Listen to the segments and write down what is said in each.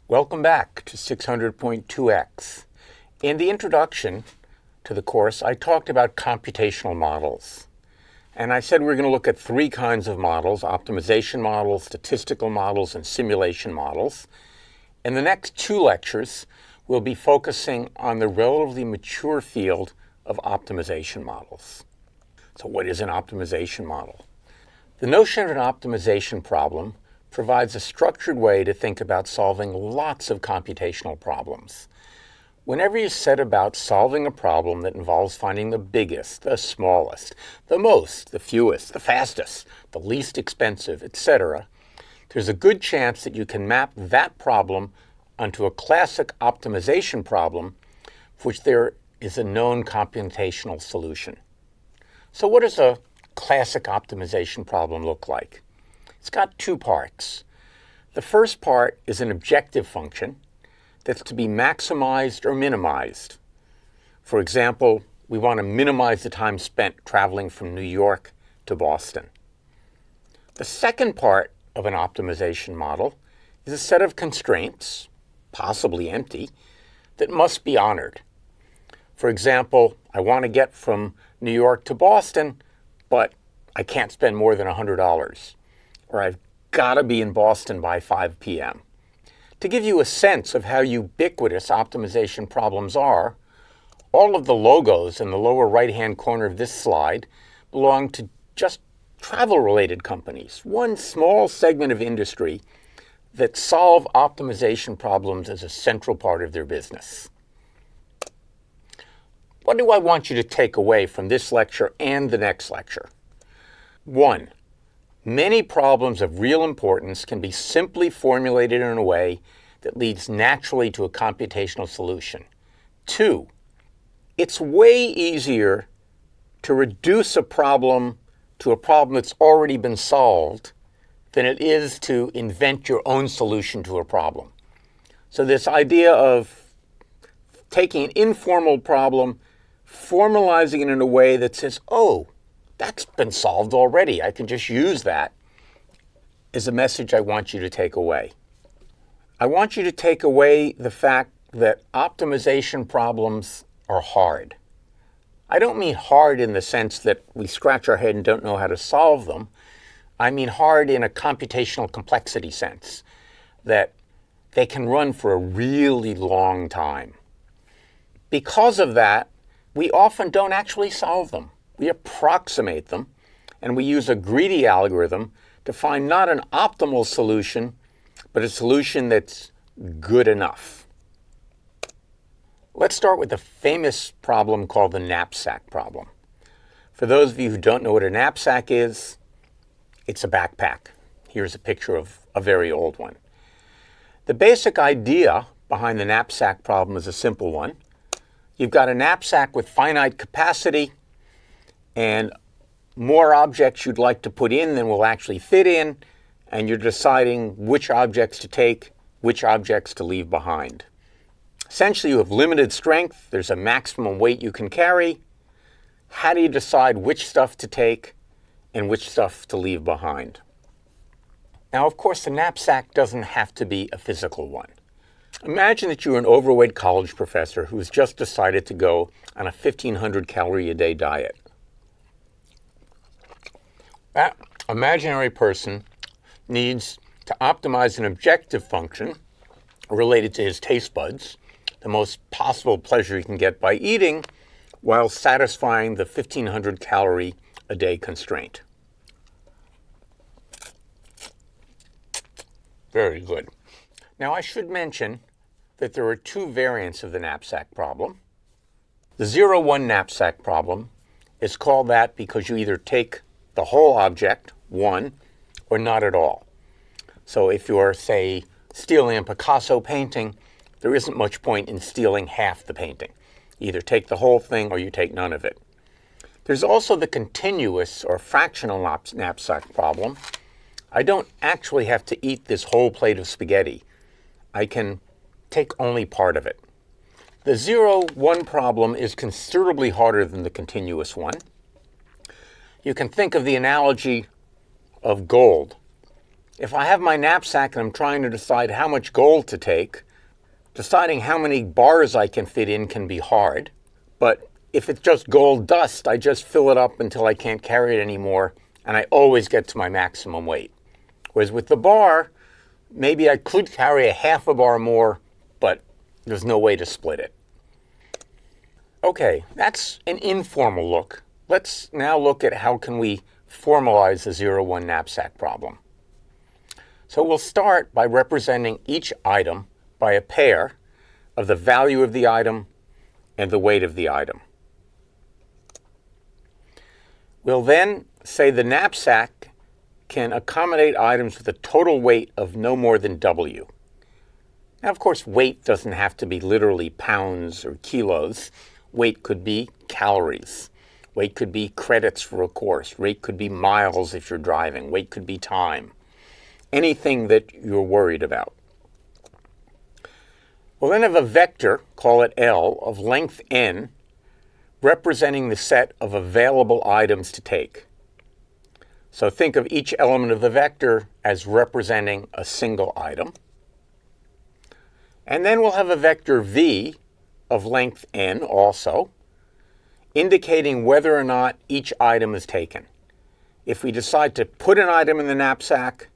Welcome back to 600.2x. In the introduction to the course, I talked about computational models. And I said we're going to look at three kinds of models: optimization models, statistical models, and simulation models. In the next two lectures, we'll be focusing on the relatively mature field of optimization models. So what is an optimization model? The notion of an optimization problem provides a structured way to think about solving lots of computational problems. Whenever you set about solving a problem that involves finding the biggest, the smallest, the most, the fewest, the fastest, the least expensive, etc., there's a good chance that you can map that problem onto a classic optimization problem for which there is a known computational solution. So what does a classic optimization problem look like? It's got two parts. The first part is an objective function that's to be maximized or minimized. For example, we want to minimize the time spent traveling from New York to Boston. The second part of an optimization model is a set of constraints, possibly empty, that must be honored. For example, I want to get from New York to Boston, but I can't spend more than $100. Or I've got to be in Boston by 5 p.m. To give you a sense of how ubiquitous optimization problems are, all of the logos in the lower right-hand corner of this slide belong to just travel-related companies, one small segment of industry that solve optimization problems as a central part of their business. What do I want you to take away from this lecture and the next lecture? 1. Many problems of real importance can be simply formulated in a way that leads naturally to a computational solution. 2. It's way easier to reduce a problem to a problem that's already been solved than it is to invent your own solution to a problem. So this idea of taking an informal problem, formalizing it in a way that says, oh, that's been solved already, I can just use that, is a message I want you to take away. I want you to take away the fact that optimization problems are hard. I don't mean hard in the sense that we scratch our head and don't know how to solve them. I mean hard in a computational complexity sense, that they can run for a really long time. Because of that, we often don't actually solve them. We approximate them, and we use a greedy algorithm to find not an optimal solution, but a solution that's good enough. Let's start with the famous problem called the knapsack problem. For those of you who don't know what a knapsack is, it's a backpack. Here's a picture of a very old one. The basic idea behind the knapsack problem is a simple one. You've got a knapsack with finite capacity, and more objects you'd like to put in than will actually fit in, and you're deciding which objects to take, which objects to leave behind. Essentially, you have limited strength. There's a maximum weight you can carry. How do you decide which stuff to take and which stuff to leave behind? Now, of course, the knapsack doesn't have to be a physical one. Imagine that you're an overweight college professor who's just decided to go on a 1,500 calorie a day diet. That imaginary person needs to optimize an objective function related to his taste buds, the most possible pleasure he can get by eating, while satisfying the 1,500 calorie a day constraint. Very good. Now, I should mention that there are two variants of the knapsack problem. The 0-1 knapsack problem is called that because you either take the whole object, 1, or not at all. So if you're, say, stealing a Picasso painting, there isn't much point in stealing half the painting. You either take the whole thing or you take none of it. There's also the continuous or fractional knapsack problem. I don't actually have to eat this whole plate of spaghetti. I can take only part of it. The 0-1 problem is considerably harder than the continuous one. You can think of the analogy of gold. If I have my knapsack and I'm trying to decide how much gold to take, deciding how many bars I can fit in can be hard. But if it's just gold dust, I just fill it up until I can't carry it anymore, and I always get to my maximum weight. Whereas with the bar, maybe I could carry a half a bar more, but there's no way to split it. Okay, that's an informal look. Let's now look at how can we formalize the 0-1 knapsack problem. So we'll start by representing each item by a pair of the value of the item and the weight of the item. We'll then say the knapsack can accommodate items with a total weight of no more than W. Now, of course, weight doesn't have to be literally pounds or kilos. Weight could be calories. Weight could be credits for a course. Weight could be miles if you're driving. Weight could be time. Anything that you're worried about. We'll then have a vector, call it L, of length n, representing the set of available items to take. So think of each element of the vector as representing a single item. And then we'll have a vector v of length n also, indicating whether or not each item is taken. If we decide to put an item in the knapsack,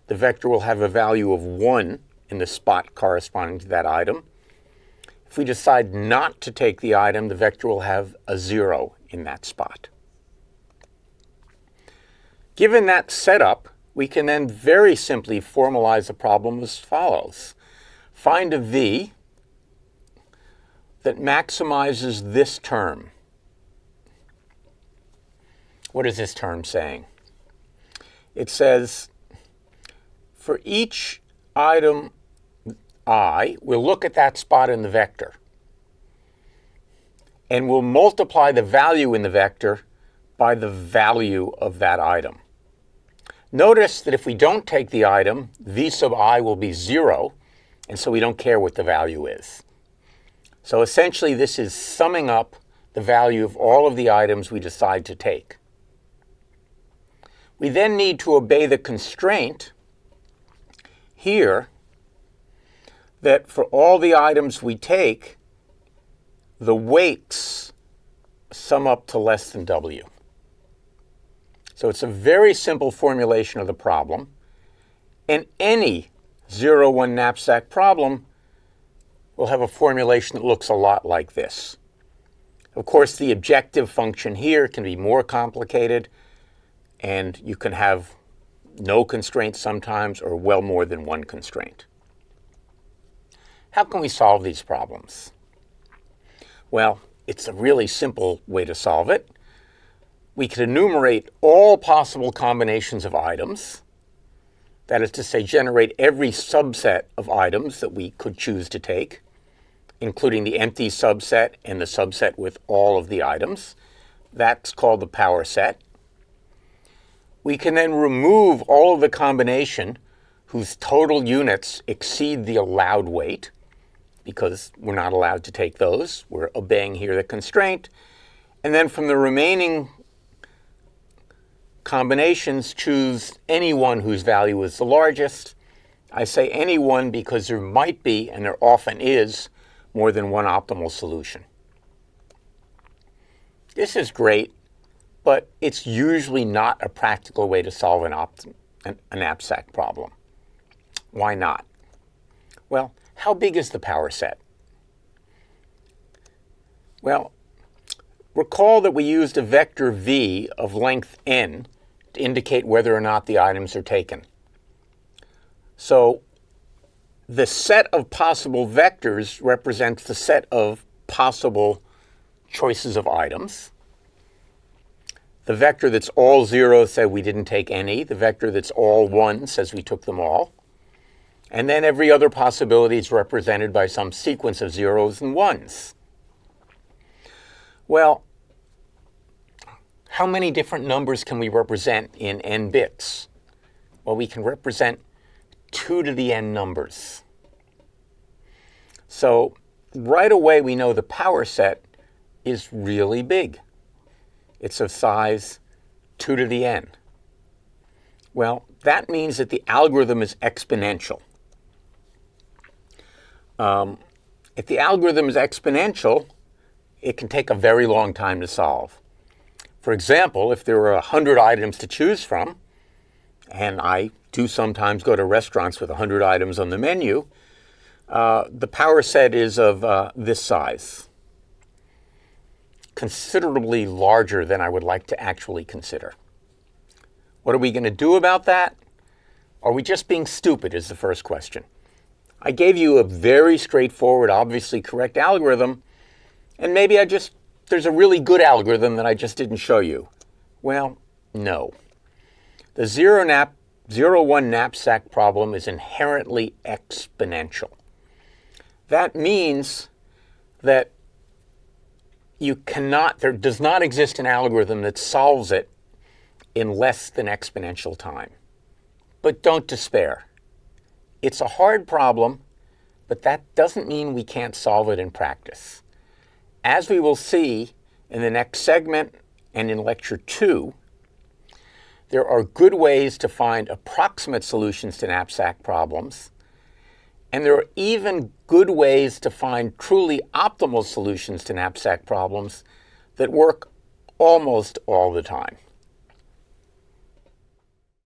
the vector will have a value of 1 in the spot corresponding to that item. If we decide not to take the item, the vector will have a 0 in that spot. Given that setup, we can then very simply formalize the problem as follows. Find a v that maximizes this term. What is this term saying? It says, for each item I, we'll look at that spot in the vector, and we'll multiply the value in the vector by the value of that item. Notice that if we don't take the item, v sub I will be 0, and so we don't care what the value is. So essentially, this is summing up the value of all of the items we decide to take. We then need to obey the constraint here that for all the items we take, the weights sum up to less than W. So it's a very simple formulation of the problem. And any 0-1 knapsack problem will have a formulation that looks a lot like this. Of course, the objective function here can be more complicated, and you can have no constraints sometimes, or well more than one constraint. How can we solve these problems? Well, it's a really simple way to solve it. We can enumerate all possible combinations of items. That is to say, generate every subset of items that we could choose to take, including the empty subset and the subset with all of the items. That's called the power set. We can then remove all of the combination whose total units exceed the allowed weight, because we're not allowed to take those. We're obeying here the constraint. And then from the remaining combinations, choose any one whose value is the largest. I say any one because there might be, and there often is, more than one optimal solution. This is great, but it's usually not a practical way to solve a knapsack problem. Why not? Well, how big is the power set? Well, recall that we used a vector v of length n to indicate whether or not the items are taken. So the set of possible vectors represents the set of possible choices of items. The vector that's all 0 said we didn't take any. The vector that's all 1 says we took them all. And then every other possibility is represented by some sequence of 0s and 1s. Well, how many different numbers can we represent in n bits? Well, we can represent 2 to the n numbers. So right away we know the power set is really big. It's of size 2 to the n. Well, that means that the algorithm is exponential. If the algorithm is exponential, it can take a very long time to solve. For example, if there were 100 items to choose from, and I do sometimes go to restaurants with 100 items on the menu, the power set is of this size, considerably larger than I would like to actually consider. What are we going to do about that? Are we just being stupid is the first question. I gave you a very straightforward, obviously correct algorithm, and maybe there's a really good algorithm that I just didn't show you. Well, no. The 0-1 knapsack problem is inherently exponential. That means that there does not exist an algorithm that solves it in less than exponential time. But don't despair. It's a hard problem, but that doesn't mean we can't solve it in practice. As we will see in the next segment and in lecture 2, there are good ways to find approximate solutions to knapsack problems, and there are even good ways to find truly optimal solutions to knapsack problems that work almost all the time.